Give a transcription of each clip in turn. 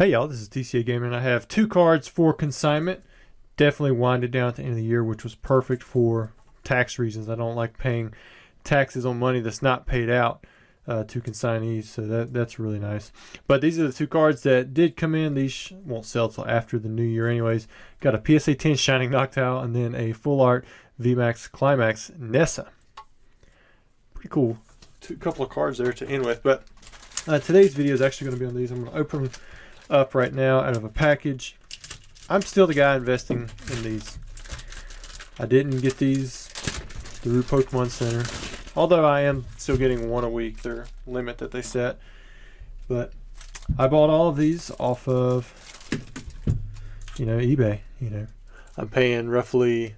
Hey y'all, this is TCA Gaming, and I have two cards for consignment. Definitely winded down at the end of the year, which was perfect for tax reasons. I don't like paying taxes on money that's not paid out to consignees, so that's really nice. But these are the two cards that did come in. These won't sell till after the new year anyways. Got a PSA 10 Shining Noctowl and then a Full Art VMAX Climax Nessa. Pretty cool. Couple of cards there to end with, but today's video is actually going to be on these. I'm going to open up right now out of a package. I'm still the guy investing in these. I didn't get these through Pokemon Center, although I am still getting one a week, their limit that they set. But I bought all of these off of eBay. I'm paying roughly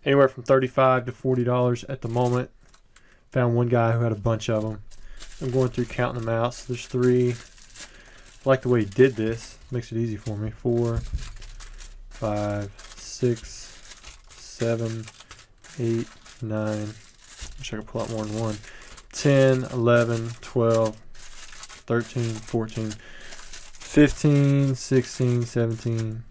anywhere from $35 to $40 at the moment. Found one guy who had a bunch of them. I'm going through counting them out. So there's three. I like the way he did this. Makes it easy for me. 4, 5, 6, 7, 8, 9. Wish I could pull out more than one. 10, 11, 12, 13, 14, 15, 16, 17,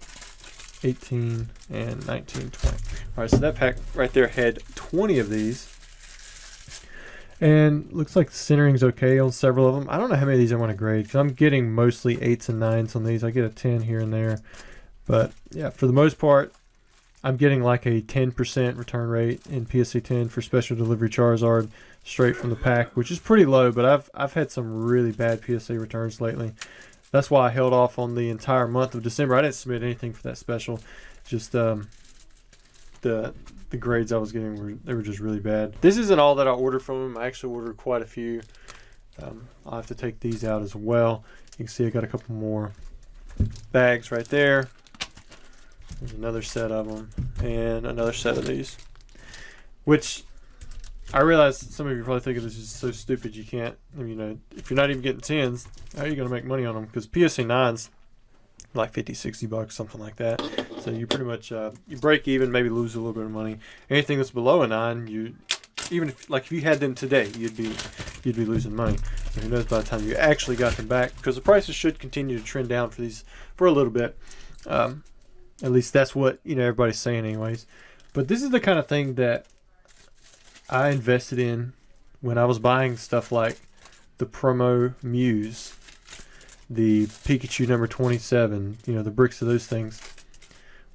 18, and 19, 20. Alright, so that pack right there had 20 of these. And looks like the centering's okay on several of them. I don't know how many of these I want to grade because I'm getting mostly 8s and 9s on these. I get a 10 here and there. But yeah, for the most part, I'm getting like a 10% return rate in PSA 10 for special delivery Charizard straight from the pack, which is pretty low, but I've had some really bad PSA returns lately. That's why I held off on the entire month of December. I didn't submit anything for that special. Just the grades I was getting were just really bad. This isn't all that I ordered from them. I actually ordered quite a few. I'll have to take these out as well. You can see I got a couple more bags right there. There's another set of them and another set of these, which I realize some of you probably think this is so stupid you can't, if you're not even getting 10s, how are you going to make money on them? Because PSA 9s like 50, 60 bucks, something like that. So you pretty much you break even, maybe lose a little bit of money. Anything that's below a 9, even if you had them today, you'd be losing money. So who knows by the time you actually got them back, because the prices should continue to trend down for these for a little bit. At least that's what everybody's saying anyways. But this is the kind of thing that I invested in when I was buying stuff like the promo Muse, the Pikachu number 27, the bricks of those things.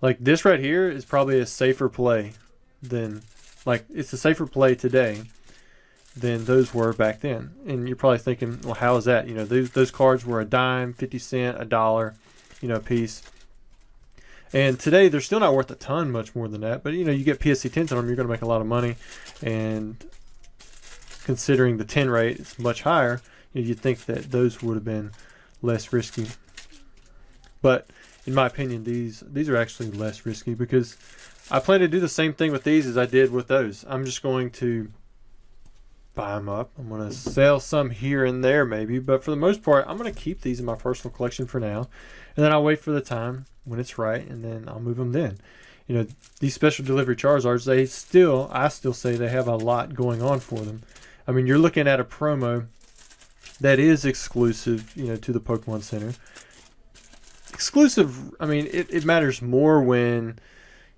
Like this right here is probably a safer play than, it's a safer play today than those were back then. And you're probably thinking, well, how is that? Those cards were a dime, 50 cents, $1, a piece. And today they're still not worth a ton, much more than that. But you get PSA 10s on them, you're going to make a lot of money. And considering the 10 rate is much higher, you'd think that those would have been less risky. But in my opinion, these are actually less risky because I plan to do the same thing with these as I did with those. I'm just going to buy them up. I'm going to sell some here and there maybe, but for the most part, I'm going to keep these in my personal collection for now, and then I'll wait for the time when it's right, and then I'll move them then. These special delivery Charizards, I still say they have a lot going on for them. I mean, you're looking at a promo that is exclusive, to the Pokemon Center. Exclusive, I mean, it matters more when,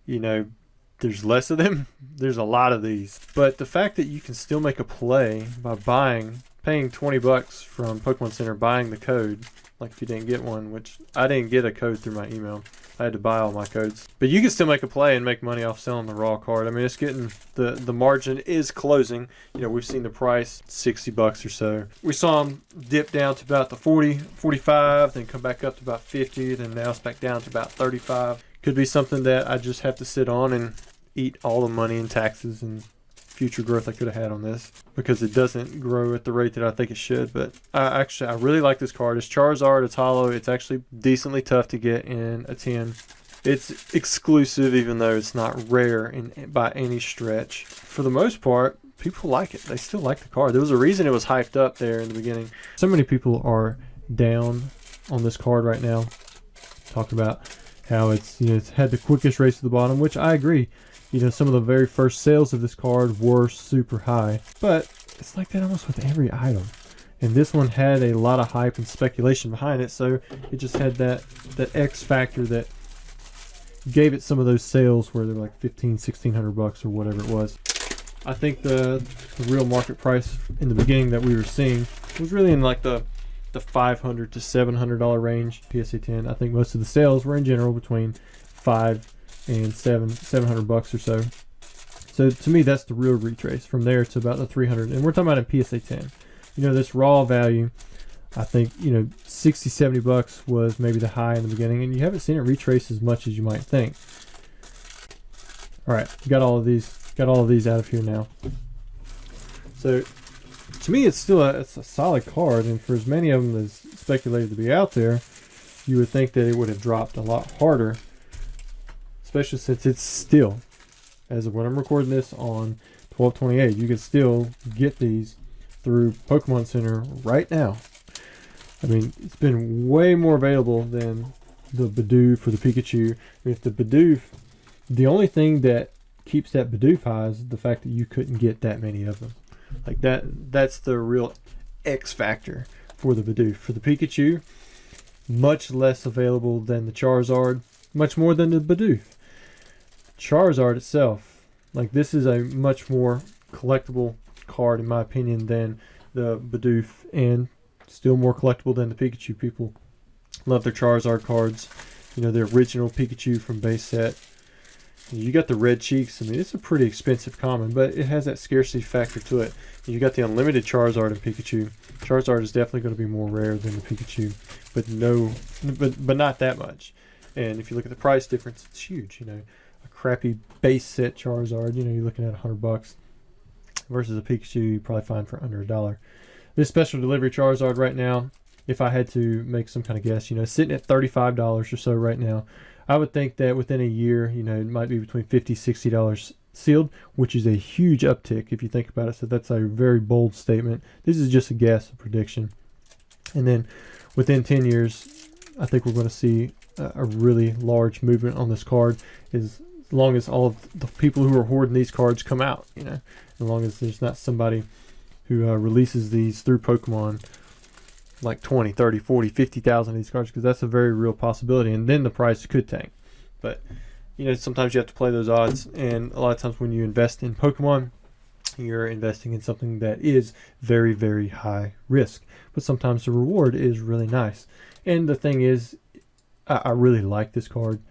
there's less of them. There's a lot of these. But the fact that you can still make a play by paying 20 bucks from Pokemon Center, buying the code, like if you didn't get one, which I didn't get a code through my email. I had to buy all my codes. But you can still make a play and make money off selling the raw card. I mean, it's getting, the margin is closing. We've seen the price 60 bucks or so. We saw them dip down to about the 40, 45, then come back up to about 50, then now it's back down to about 35. Could be something that I just have to sit on and eat all the money in taxes and future growth I could have had on this, because it doesn't grow at the rate that I think it should. But I really like this card. It's Charizard, it's hollow, it's actually decently tough to get in a 10. It's exclusive, even though it's not rare by any stretch. For the most part, people like it. They still like the card. There was a reason it was hyped up there in the beginning. So many people are down on this card right now, talking about how it's had the quickest race to the bottom, which I agree. Some of the very first sales of this card were super high, but it's like that almost with every item. And this one had a lot of hype and speculation behind it, so it just had that X factor that gave it some of those sales where they're like $1,500-$1,600 or whatever it was. I think the real market price in the beginning that we were seeing was really in like the $500 to $700 range. PSA 10. I think most of the sales were in general between $500 and $700 or so. So to me, that's the real retrace. From there to about the 300, and we're talking about a PSA 10. You know, this raw value, I think, you know, $60-$70 was maybe the high in the beginning, and you haven't seen it retrace as much as you might think. All right, got all of these out of here now. So to me, it's still it's a solid card, and for as many of them as speculated to be out there, you would think that it would have dropped a lot harder, especially since it's still, as of when I'm recording this on 12/28, you can still get these through Pokemon Center right now. I mean, it's been way more available than the Bidoof for the Pikachu. If the Bidoof, the only thing that keeps that Bidoof high is the fact that you couldn't get that many of them. Like that's the real X factor for the Bidoof. For the Pikachu, much less available than the Charizard, much more than the Bidoof. Charizard itself, like, this is a much more collectible card in my opinion than the Bidoof, and still more collectible than the Pikachu. People love their Charizard cards. You know, the original Pikachu from base set. You got the red cheeks. I mean, it's a pretty expensive common, but it has that scarcity factor to it. You got the unlimited Charizard and Pikachu. Charizard is definitely going to be more rare than the Pikachu, but not that much. And if you look at the price difference, it's huge. You know, a crappy base set Charizard, you know, you're looking at $100 versus a Pikachu you probably find for under $1. This special delivery Charizard right now, if I had to make some kind of guess, you know, sitting at $35 or so right now. I would think that within a year, you know, it might be between $50-$60 sealed, which is a huge uptick if you think about it. So that's a very bold statement. This is just a guess, a prediction. And then within 10 years, I think we're going to see a really large movement on this card, as long as all of the people who are hoarding these cards come out, you know, as long as there's not somebody who releases these through Pokemon like 20, 30, 40, 50,000 of these cards, because that's a very real possibility, and then the price could tank. But you know, sometimes you have to play those odds, and a lot of times when you invest in Pokemon, you're investing in something that is very, very high risk, but sometimes the reward is really nice. And the thing is, I really like this card,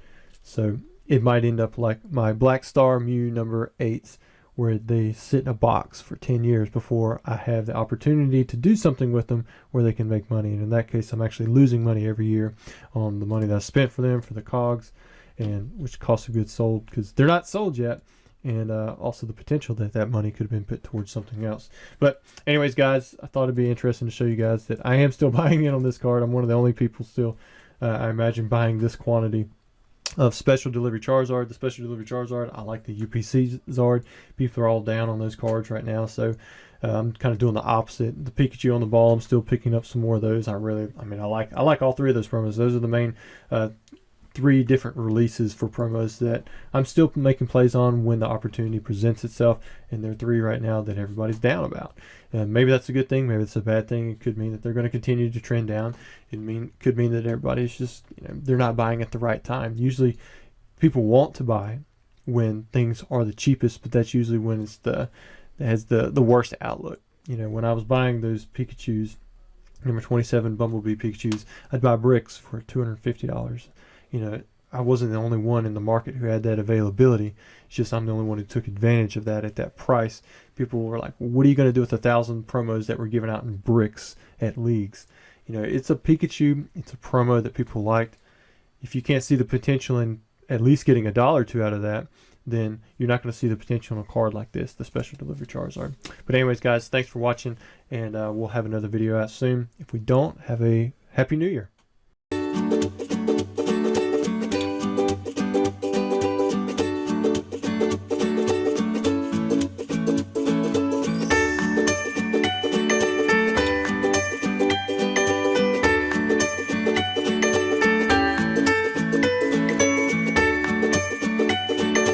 so it might end up like my Black Star Mew number 8s, where they sit in a box for 10 years before I have the opportunity to do something with them where they can make money. And in that case, I'm actually losing money every year on the money that I spent for them, for the cogs, and which cost of goods sold, because they're not sold yet. And also the potential that that money could have been put towards something else. But anyways, guys, I thought it'd be interesting to show you guys that I am still buying in on this card. I'm one of the only people still, I imagine, buying this quantity of special delivery Charizard. The special delivery Charizard, I like the UPC Zard. People are all down on those cards right now, so I'm kind of doing the opposite. The Pikachu on the ball, I'm still picking up some more of those. I like all three of those promos. Those are the main 3 different releases for promos that I'm still making plays on when the opportunity presents itself, and there are 3 right now that everybody's down about. Maybe that's a good thing, maybe it's a bad thing. It could mean that they're going to continue to trend down. Could mean that everybody's just, you know, they're not buying at the right time. Usually people want to buy when things are the cheapest, but that's usually when it's it has the worst outlook. You know, when I was buying those Pikachus, number 27 Bumblebee Pikachus, I'd buy bricks for $250. You know, I wasn't the only one in the market who had that availability. It's just I'm the only one who took advantage of that at that price. People were like, well, what are you going to do with 1,000 promos that were given out in bricks at leagues? You know, it's a Pikachu. It's a promo that people liked. If you can't see the potential in at least getting $1 or $2 out of that, then you're not going to see the potential in a card like this, the special delivery Charizard. But anyways, guys, thanks for watching, and we'll have another video out soon. If we don't, have a Happy New Year.